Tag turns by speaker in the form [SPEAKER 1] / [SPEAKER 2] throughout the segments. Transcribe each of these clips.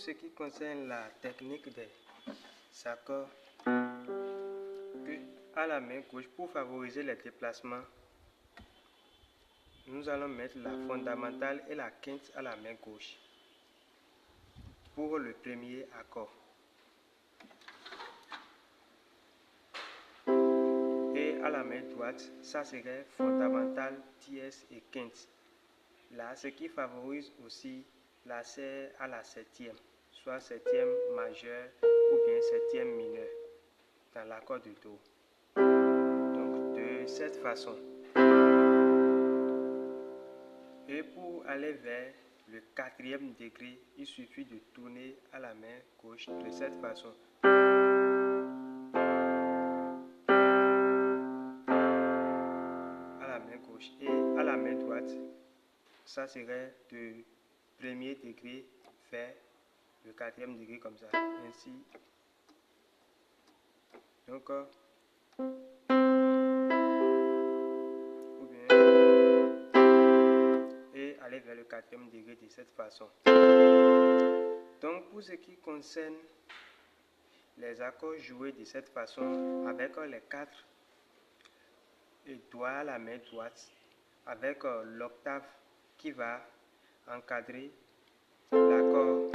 [SPEAKER 1] ce qui concerne la technique des accords à la main gauche, pour favoriser les déplacements, nous allons mettre la fondamentale et la quinte à la main gauche pour le premier accord. Et à la main droite, ça serait fondamentale, tierce et quinte. Là, ce qui favorise aussi l'accès à la septième, soit septième majeur ou bien septième mineur dans l'accord de Do. Donc de cette façon. Et pour aller vers le quatrième degré, il suffit de tourner à la main gauche de cette façon. À la main gauche et à la main droite, ça serait de premier degré vers le quatrième degré comme ça. Ainsi. Donc, ou bien, et aller vers le quatrième degré de cette façon. Donc, pour ce qui concerne les accords joués de cette façon, avec les quatre doigts à la main droite, avec l'octave qui va encadrer l'accord,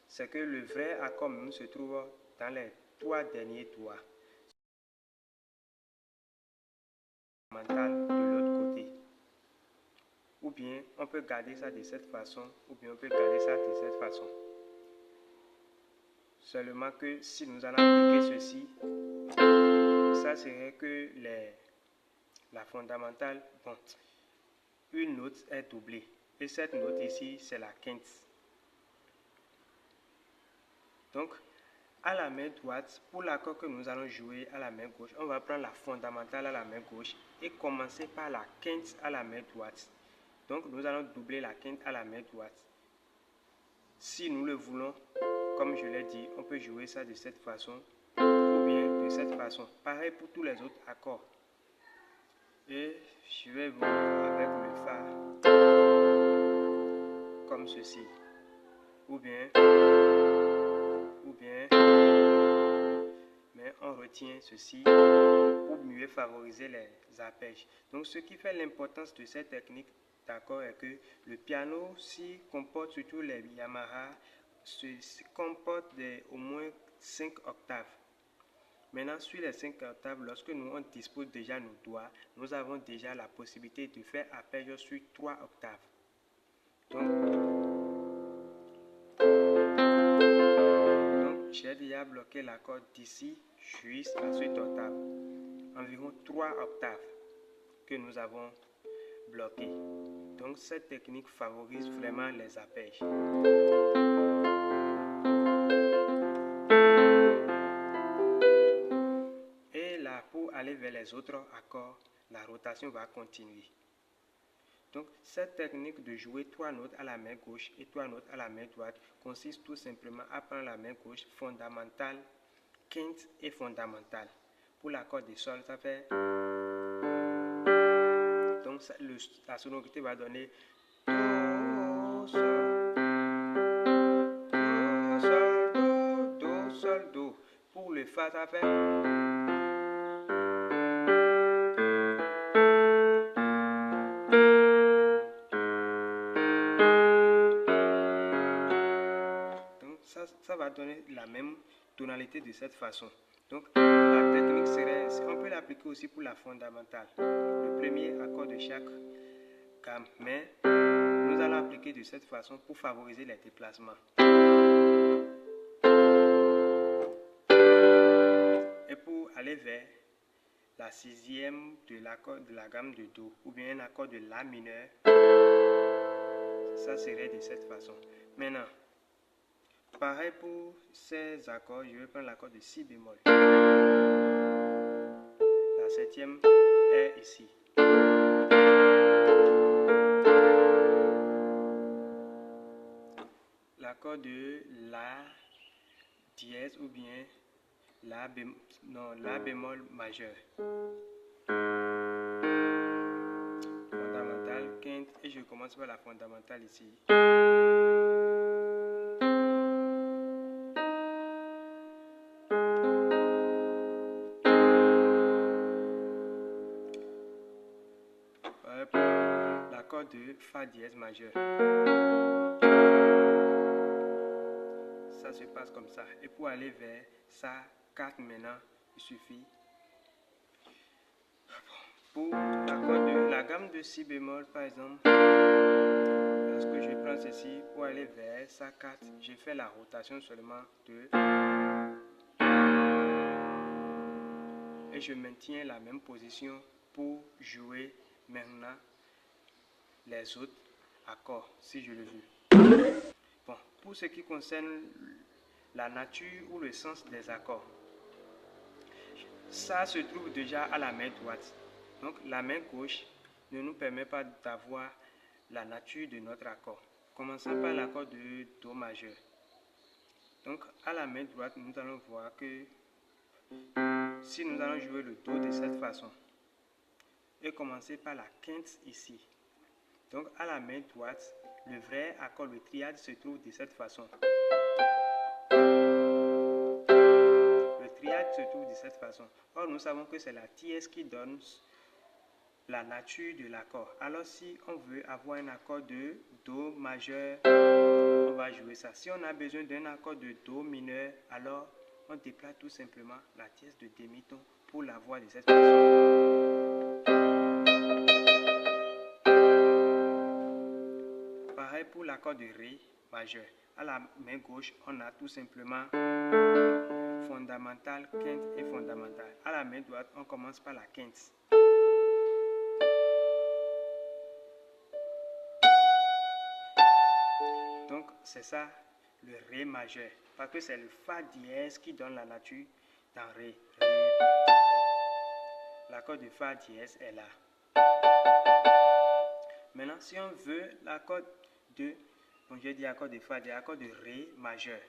[SPEAKER 1] c'est que le vrai accord même se trouve dans les trois derniers doigts. Mental de l'autre côté. Ou bien on peut garder ça de cette façon, ou bien on peut garder ça de cette façon. Seulement que si nous allons appliquer ceci, ça serait que la fondamentale, bon, une note est doublée. Et cette note ici, c'est la quinte. Donc, à la main droite, pour l'accord que nous allons jouer à la main gauche, on va prendre la fondamentale à la main gauche et commencer par la quinte à la main droite. Donc, nous allons doubler la quinte à la main droite. Si nous le voulons, comme je l'ai dit, on peut jouer ça de cette façon ou bien de cette façon. Pareil pour tous les autres accords. Et je vais vous avec le Fa comme ceci. Ou bien, mais on retient ceci pour mieux favoriser les arpèges. Donc, ce qui fait l'importance de cette technique d'accord est que le piano s'y comporte, surtout les Yamaha, comporte au moins 5 octaves. Maintenant, sur les 5 octaves, lorsque nous on dispose déjà nos doigts, nous avons déjà la possibilité de faire arpège sur 3 octaves. Donc j'ai déjà bloqué l'accord d'ici jusqu'à cette octave. Environ 3 octaves que nous avons bloqué. Donc cette technique favorise vraiment les arpèges. Et là, pour aller vers les autres accords, la rotation va continuer. Donc cette technique de jouer 3 notes à la main gauche et 3 notes à la main droite consiste tout simplement à prendre la main gauche fondamentale, quinte et fondamentale. Pour l'accord de sol, ça fait... Donc la sonorité va donner Do, Sol, Do, Sol, Do, Do, Sol, Do. Pour le Fa, ça fait... Donc ça va donner la même tonalité de cette façon. Donc la technique serait, on peut l'appliquer aussi pour la fondamentale. Le premier accord de chaque gamme, mais nous allons appliquer de cette façon pour favoriser les déplacements. Et pour aller vers la sixième de l'accord de la gamme de Do, ou bien un accord de La mineur, ça serait de cette façon. Maintenant, pareil pour ces accords, je vais prendre l'accord de Si bémol. La septième est ici. L'accord de La dièse ou bien La bémol majeur. Fondamentale, quinte, et je commence par la fondamentale ici. L'accord de Fa dièse majeur. Ça se passe comme ça. Et pour aller vers Sa 4 maintenant, il suffit. Pour l'accord de la gamme de Si bémol, par exemple, lorsque je prends ceci pour aller vers Sa 4, je fais la rotation seulement de et je maintiens la même position pour jouer maintenant les autres accords si je le veux. Bon, pour ce qui concerne la nature ou le sens des accords, ça se trouve déjà à la main droite. Donc la main gauche ne nous permet pas d'avoir la nature de notre accord. Commençons par l'accord de Do majeur. Donc à la main droite, nous allons voir que si nous allons jouer le Do de cette façon et commencer par la quinte ici. Donc à la main droite, le vrai accord, le triade, se trouve de cette façon. Le triade se trouve de cette façon. Or, nous savons que c'est la dièse qui donne la nature de l'accord. Alors, si on veut avoir un accord de Do majeur, on va jouer ça. Si on a besoin d'un accord de Do mineur, alors on déplace tout simplement la dièse de demi-ton pour l'avoir de cette façon. Pareil pour l'accord de Ré majeur. À la main gauche, on a tout simplement fondamental, quinte et fondamental. À la main droite, on commence par la quinte. Donc, c'est ça le Ré majeur. Parce que c'est le Fa dièse qui donne la nature dans Ré. L'accord de Fa dièse est là. Maintenant, si on veut l'accord de, bon, je dis accord de Fa dièse, accord de Ré majeur.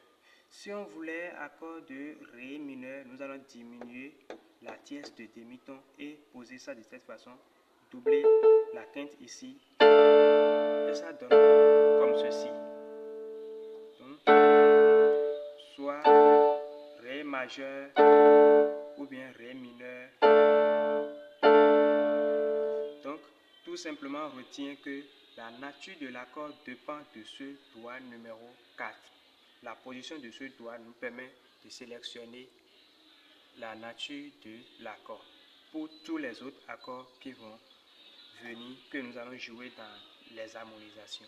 [SPEAKER 1] Si on voulait accord de Ré mineur, nous allons diminuer la dièse de demi-ton et poser ça de cette façon. Doubler la quinte ici. Et ça donne comme ceci. Donc, soit Ré majeur ou bien Ré mineur. Donc, tout simplement, on retient que la nature de l'accord dépend de ce doigt numéro 4. La position de ce doigt nous permet de sélectionner la nature de l'accord. Pour tous les autres accords qui vont venir, que nous allons jouer dans les harmonisations.